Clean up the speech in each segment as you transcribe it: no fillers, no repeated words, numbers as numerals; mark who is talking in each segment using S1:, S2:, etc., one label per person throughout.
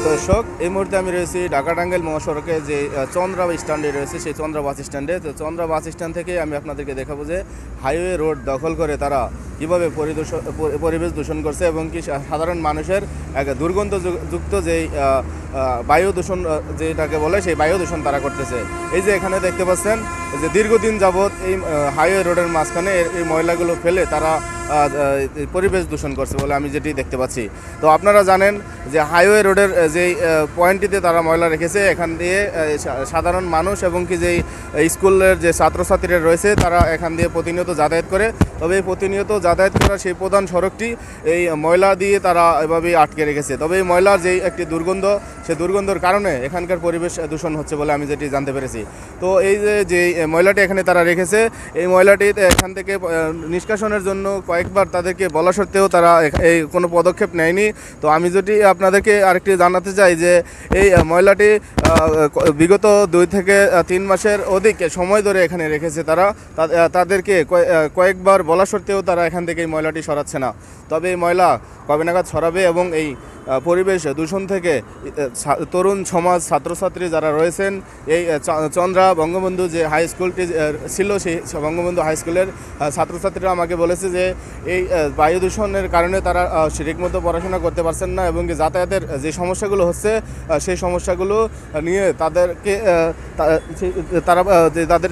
S1: দর্শক, এই মুহূর্তে আমি রয়েছি ঢাকা টাঙ্গাইল মহাসড়কে যে চন্দ্রা স্ট্যান্ডে রয়েছে, সেই চন্দ্রা বাস স্ট্যান্ডে। তো চন্দ্রা বাস স্ট্যান্ড থেকে আমি আপনাদেরকে দেখাবো যে হাইওয়ে রোড দখল করে তারা কীভাবে পরিবেশ দূষণ করছে এবং কি সাধারণ মানুষের এক দুর্গন্ধযুক্ত যেই বায়ু দূষণ যেটাকে বলে, সেই বায়ু দূষণ তারা করতেছে। এই যে এখানে দেখতে পাচ্ছেন যে দীর্ঘদিন যাবৎ এই হাইওয়ে রোডের মাঝখানে এই ময়লাগুলো ফেলে তারা পরিবেশ দূষণ করছে বলে আমি যেটি দেখতে পাচ্ছি। তো আপনারা জানেন যে হাইওয়ে রোডের যেই পয়েন্টটিতে তারা ময়লা রেখেছে, এখান দিয়ে সাধারণ মানুষ এবং কি যেই স্কুলের যে ছাত্রছাত্রীরা রয়েছে তারা এখান দিয়ে প্রতিনিয়ত যাতায়াত করে। তবে এই প্রতিনিয়ত যাতায়াত করা সেই প্রধান সড়কটি এই ময়লা দিয়ে তারা এভাবেই আটকে রেখেছে। তবে এই ময়লার যেই একটি দুর্গন্ধ, সেই দুর্গন্ধের কারণে এখানকার পরিবেশ দূষণ হচ্ছে বলে আমি যেটি জানতে পেরেছি। তো এই যে ময়লাটি এখানে তারা রেখেছে, এই ময়লাটি এখান থেকে নিষ্কাশনের জন্য কয়েকবার তাদেরকে বলা সত্ত্বেও তারা এই কোনো পদক্ষেপ নেয়নি। তো আমি যেটি আপনাদেরকে আরেকটি জানাতে চাই যে এই ময়লাটি বিগত 2 থেকে 3 মাসের অধিক সময় ধরে এখানে রেখেছে তারা। তাদেরকে কয়েকবার বলা সত্ত্বেও তারা এখান থেকে এই ময়লাটি সরাচ্ছে না। তবে এই ময়লা কবে নাগাদ সরাবে এবং এই পরিবেশ দূষণ থেকে তরুণ সমাজ, ছাত্রছাত্রী যারা রয়েছেন, এই চন্দ্রা বঙ্গবন্ধু যে হাই স্কুলটি ছিল, সেই বঙ্গবন্ধু হাই স্কুলের ছাত্রছাত্রীরা আমাকে বলেছে যে এই বায়ু দূষণের কারণে তারা ঠিকমতো পড়াশোনা করতে পারছেন না এবং যাতায়াতের যে সমস্যাগুলো হচ্ছে, সেই সমস্যাগুলো নিয়ে তাদেরকে তারা তাদের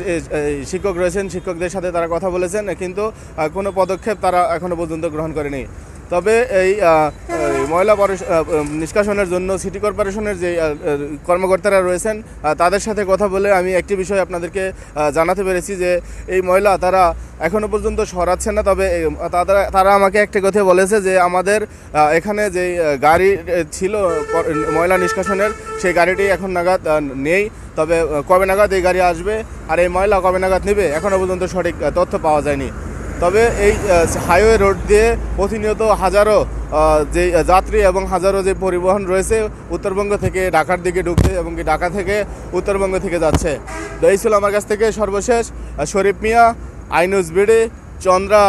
S1: শিক্ষক রয়েছেন, শিক্ষকদের সাথে তারা কথা বলেছেন, কিন্তু কোনো পদক্ষেপ তারা এখনও পর্যন্ত গ্রহণ করেনি। তবে এই ময়লা নিষ্কাশনের জন্য সিটি কর্পোরেশনের যে কর্মকর্তারা রয়েছেন তাদের সাথে কথা বলে আমি একটি বিষয় আপনাদেরকে জানাতে পেরেছি যে এই ময়লা তারা এখনও পর্যন্ত সরাচ্ছে না। তবে তারা আমাকে একটি কথা বলেছে যে আমাদের এখানে যে গাড়ি ছিল ময়লা নিষ্কাশনের, সেই গাড়িটি এখন নাগাদ নেই। তবে কবে নাগাদ এই গাড়ি আসবে আর এই ময়লা কবে নাগাদ নেবে এখনও পর্যন্ত সঠিক তথ্য পাওয়া যায়নি। তবে এই হাইওয়ে রোড দিয়ে প্রতিনিয়ত হাজারো যে যাত্রী এবং হাজারো যে পরিবহন রয়েছে উত্তরবঙ্গ থেকে ঢাকার দিকে ঢুকছে এবং কি ঢাকা থেকে উত্তরবঙ্গ থেকে যাচ্ছে। তো এই ছিল আমার কাছ থেকে সর্বশেষ। শরীফ মিয়া, আই নিউজ বিডি, চন্দ্রা।